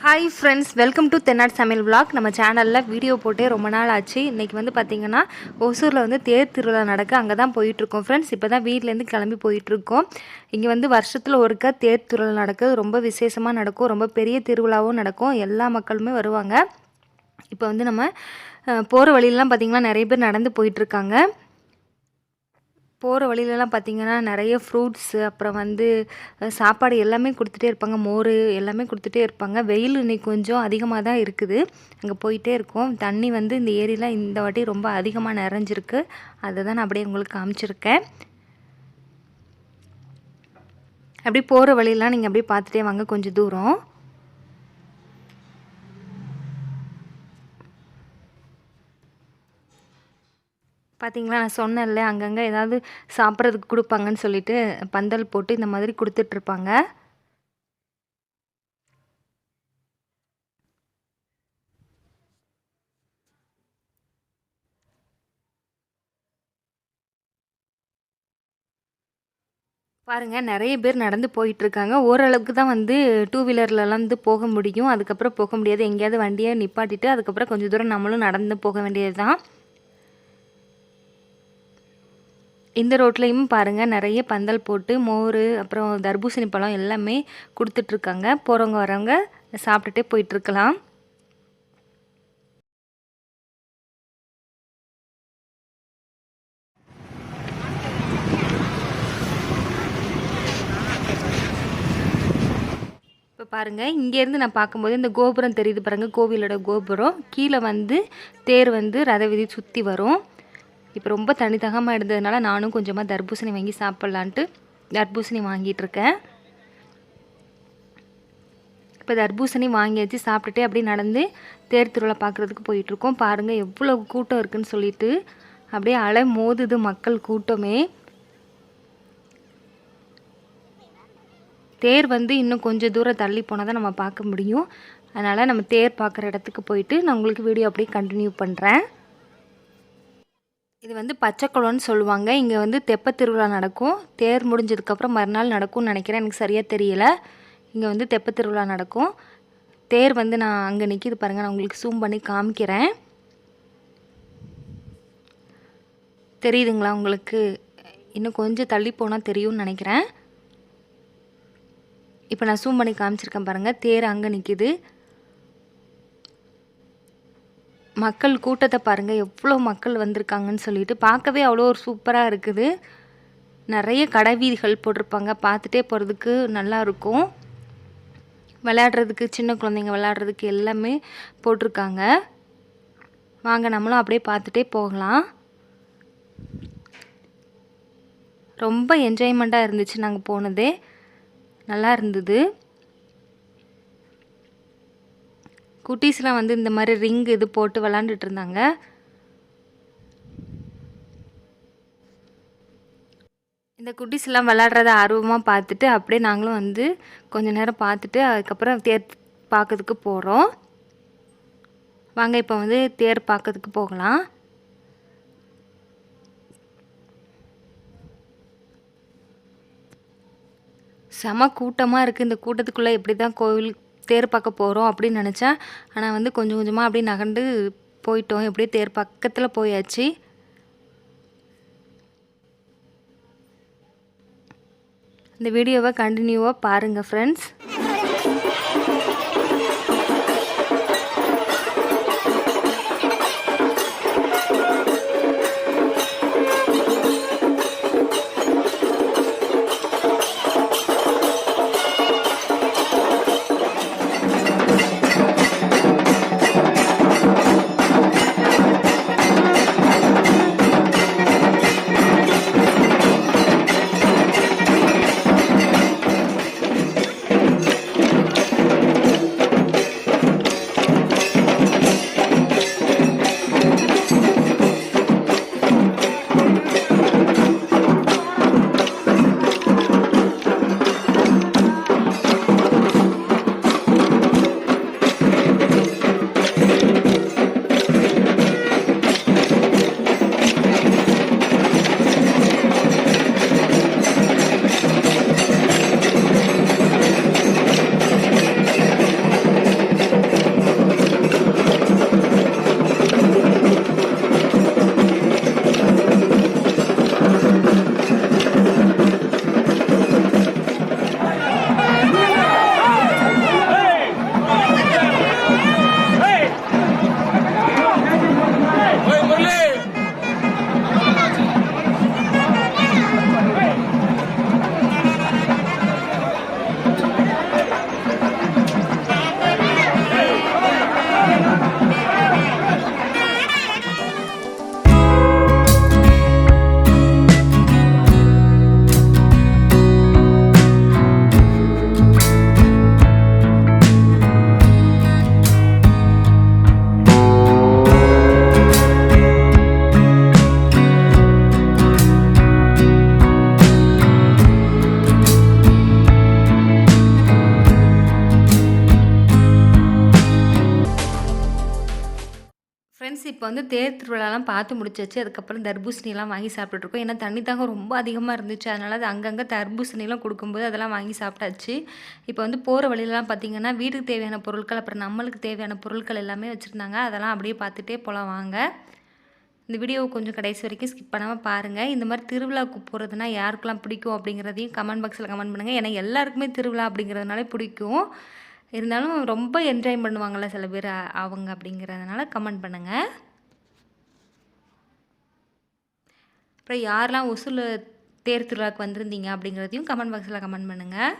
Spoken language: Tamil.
ஹாய் ஃப்ரெண்ட்ஸ், வெல்கம் டு தென்னாடு சமையல் vlog. நம்ம சேனலில் வீடியோ போட்டே ரொம்ப நாள் ஆச்சு. இன்றைக்கி வந்து பார்த்திங்கன்னா ஒசூரில் வந்து தேர் திருவிழா நடக்க அங்கே தான் போயிட்டுருக்கோம் ஃப்ரெண்ட்ஸ். இப்போ தான் வீட்டிலேருந்து கிளம்பி போயிட்டுருக்கோம். இங்கே வந்து வருஷத்தில் ஒருக்கா தேர் திருவிழா நடக்குது. ரொம்ப விசேஷமாக நடக்கும். ரொம்ப பெரிய திருவிழாவும் நடக்கும். எல்லா மக்களுமே வருவாங்க. இப்போ வந்து நம்ம போகிற வழியிலலாம் பார்த்திங்கன்னா நிறைய பேர் நடந்து போயிட்டுருக்காங்க. போகிற வழியிலலாம் பார்த்திங்கன்னா நிறைய ஃப்ரூட்ஸு, அப்புறம் வந்து சாப்பாடு எல்லாமே கொடுத்துட்டே இருப்பாங்க. மோர் எல்லாமே கொடுத்துட்டே இருப்பாங்க. வெயில் இன்னைக்கு கொஞ்சம் அதிகமாக தான் இருக்குது. அங்கே போயிட்டே இருக்கோம். தண்ணி வந்து இந்த ஏரியில் இந்த வாட்டி ரொம்ப அதிகமாக நிறைஞ்சிருக்கு. அதை தான் நான் அப்படியே உங்களுக்கு காமிச்சிருக்கேன். அப்படியே போகிற வழியெல்லாம் நீங்கள் அப்படியே பார்த்துட்டே வாங்க கொஞ்சம் தூரம். பார்த்தீங்களா, நான் சொன்னேன்ல அங்கங்கே ஏதாவது சாப்பிட்றதுக்கு கொடுப்பாங்கன்னு சொல்லிட்டு பந்தல் போட்டு இந்த மாதிரி கொடுத்துட்ருப்பாங்க. பாருங்கள், நிறைய பேர் நடந்து போயிட்டுருக்காங்க. ஓரளவுக்கு தான் வந்து டூ வீலர்லலாம் வந்து போக முடியும். அதுக்கப்புறம் போக முடியாது. எங்கேயாவது வண்டியை நிப்பாட்டிட்டு அதுக்கப்புறம் கொஞ்சம் தூரம் நம்மளும் நடந்து போக வேண்டியது தான். இந்த ரோட்லேயும் பாருங்கள் நிறைய பந்தல் போட்டு மோர், அப்புறம் தர்பூசணி பழம் எல்லாமே கொடுத்துட்ருக்காங்க. போகிறவங்க வரவங்க சாப்பிட்டுட்டே போயிட்டுருக்கலாம். இப்போ பாருங்கள், இங்கேருந்து நான் பார்க்கும்போது இந்த கோபுரம் தெரியுது பாருங்கள், கோவிலோட கோபுரம். கீழே வந்து தேர் வந்து ரத வீதி சுற்றி வரும். இப்போ ரொம்ப தண்ணி தகமாக இருந்ததுனால நானும் கொஞ்சமாக தர்பூசணி வாங்கி சாப்பிட்லான்ட்டு தர்பூசணி வாங்கிட்டுருக்கேன். இப்போ தர்பூசணி வாங்கியாச்சு. சாப்பிட்டுட்டு அப்படியே நடந்து தேர் திருவிழா பார்க்குறதுக்கு போயிட்டுருக்கோம். பாருங்கள் எவ்வளோ கூட்டம் இருக்குதுன்னு சொல்லிட்டு அப்படியே அலை மோதுது மக்கள் கூட்டமே. தேர் வந்து இன்னும் கொஞ்சம் தூரம் தள்ளி போனால் தான் நம்ம பார்க்க முடியும். அதனால் நம்ம தேர் பார்க்குற இடத்துக்கு போயிட்டு நான் உங்களுக்கு வீடியோ அப்படியே கண்டினியூ பண்ணுறேன். இது வந்து பச்சைக்குளம்னு சொல்லுவாங்க. இங்கே வந்து தெப்பத் திருவிழா நடக்கும். தேர் முடிஞ்சதுக்கப்புறம் மறுநாள் நடக்கும்னு நினைக்கிறேன், எனக்கு சரியாக தெரியல. இங்கே வந்து தெப்பத் திருவிழா நடக்கும். தேர் வந்து நான் அங்கே நிற்கிது பாருங்கள், நான் உங்களுக்கு ஜூம் பண்ணி காமிக்கிறேன். தெரியுதுங்களா உங்களுக்கு? இன்னும் கொஞ்சம் தள்ளி போனால் தெரியும்னு நினைக்கிறேன். இப்போ நான் ஜூம் பண்ணி காமிச்சிருக்கேன் பாருங்கள், தேர் அங்கே நிற்கிது. மக்கள் கூட்டத்தை பாருங்கள், எவ்வளோ மக்கள் வந்திருக்காங்கன்னு சொல்லிட்டு. பார்க்கவே அவ்வளோ ஒரு சூப்பராக இருக்குது. நிறைய கடை வீதிகள் போட்டிருப்பாங்க. பார்த்துட்டே போகிறதுக்கு நல்லாயிருக்கும். விளையாடுறதுக்கு, சின்ன குழந்தைங்க விளையாடுறதுக்கு எல்லாமே போட்டிருக்காங்க. வாங்க நம்மளும் அப்படியே பார்த்துட்டே போகலாம். ரொம்ப என்ஜாய்மெண்ட்டாக இருந்துச்சு நாங்கள் போனதே. நல்லா இருந்தது. குட்டீஸ்லாம் வந்து இந்த மாதிரி ரிங் இது போட்டு விளாண்டுட்டு இருந்தாங்க. இந்த குட்டீஸ்லாம் விளாட்றத ஆர்வமாக பார்த்துட்டு அப்படியே நாங்களும் வந்து கொஞ்சம் நேரம் பார்த்துட்டு அதுக்கப்புறம் தேர் பார்க்கறதுக்கு போகிறோம். வாங்க இப்போ வந்து தேர் பார்க்கறதுக்கு போகலாம். செம கூட்டமாக இருக்குது. இந்த கூட்டத்துக்குள்ளே எப்படி தான் கோவில் தேர் பார்க்க போகிறோம் அப்படின்னு நினச்சேன். ஆனால் வந்து கொஞ்சம் கொஞ்சமாக அப்படியே நகர்ந்து போயிட்டோம். எப்படியே தேர் பக்கத்தில் போயாச்சு. இந்த வீடியோவை கண்டினியூவாக பாருங்கள் ஃப்ரெண்ட்ஸ். ஃப்ரெண்ட்ஸ் இப்போ வந்து தேர் திருவிழாலாம் பார்த்து முடிச்சாச்சு. அதுக்கப்புறம் தர்பூசணிலாம் வாங்கி சாப்பிட்டுட்ருக்கோம். ஏன்னா தண்ணி தாகம் ரொம்ப அதிகமாக இருந்துச்சு. அதனால அது அங்கங்கே தர்பூசணிலாம் கொடுக்கும்போது அதெல்லாம் வாங்கி சாப்பிட்டாச்சு. இப்போ வந்து போகிற வழியிலலாம் பார்த்திங்கன்னா வீட்டுக்கு தேவையான பொருட்கள், அப்புறம் நம்மளுக்கு தேவையான பொருட்கள் எல்லாமே வச்சுருந்தாங்க. அதெல்லாம் அப்படியே பார்த்துட்டே போகலாம் வாங்க. இந்த வீடியோவை கொஞ்சம் கடைசி வரைக்கும் ஸ்கிப் பண்ணாமல் பாருங்கள். இந்த மாதிரி திருவிழாவுக்கு போகிறதுனா யாருக்கெல்லாம் பிடிக்கும் அப்படிங்கிறதையும் கமெண்ட் பாக்ஸில் கமெண்ட் பண்ணுங்கள். ஏன்னா எல்லாருக்குமே திருவிழா அப்படிங்கிறதுனாலே பிடிக்கும். இருந்தாலும் ரொம்ப என்ஜாய் பண்ணுவாங்கள்ல சில பேர் அவங்க அப்படிங்கிறதுனால கமெண்ட் பண்ணுங்கள். அப்புறம் யாரெல்லாம் ஒசூரில் தேர் திருவிழாவுக்கு வந்திருந்தீங்க அப்படிங்கிறதையும் கமெண்ட் பாக்ஸில் கமெண்ட் பண்ணுங்கள்.